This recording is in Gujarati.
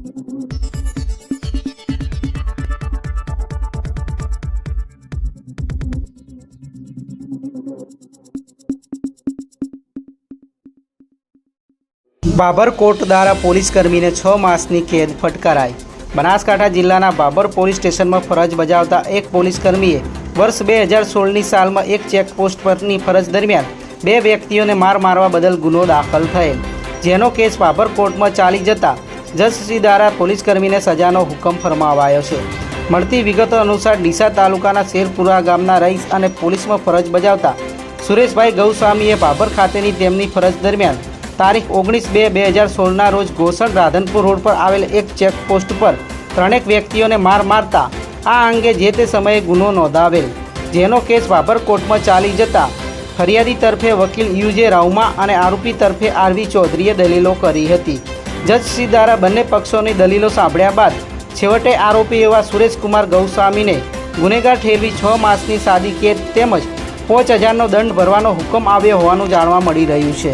બાબર કોર્ટ દ્વારા પોલીસ કર્મીને 6 માસની કેદ ફટકારાઈ। બનાસકાંઠા જિલ્લાના બાબર પોલીસ સ્ટેશનમાં ફરજ બજાવતા એક પોલીસ કર્મીએ વર્ષ 2016ની સાલમાં એક ચેકપોસ્ટ પરની ફરજ દરમિયાન 2 વ્યક્તિઓને મારવા બદલ ગુનો દાખલ થયેલ, જેનો કેસ બાબર કોર્ટમાં ચાલી જતા જજશ્રી દ્વારા પોલીસ કર્મીને સજાનો હુકમ ફરમાવાયો છે। મળતી વિગતો અનુસાર ડીસા તાલુકાના શેરપુરા ગામના રહીશ અને પોલીસમાં ફરજ બજાવતા સુરેશભાઈ ગૌસ્વામીએ બાબર ખાતેની તેમની ફરજ દરમિયાન તારીખ 19/2/2016ના રોજ ગોસણ રાધનપુર રોડ પર આવેલ એક ચેકપોસ્ટ પર 3 વ્યક્તિઓને મારતા આ અંગે જે તે સમયે ગુનો નોંધાવેલ, જેનો કેસ બાબર કોર્ટમાં ચાલી જતા ફરિયાદી તરફે વકીલ યુજે રાઉમા અને આરોપી તરફે આરવી ચૌધરીએ દલીલો કરી હતી। જજશ્રી દ્વારા બંને પક્ષોની દલીલો સાંભળ્યા બાદ છેવટે આરોપી એવા સુરેશકુમાર ગૌસ્વામીને ગુનેગાર ઠેરવી 6 માસની સાદી કેદ તેમજ 5000નો દંડ ભરવાનો હુકમ આવ્યો હોવાનું જાણવા મળી રહ્યું છે।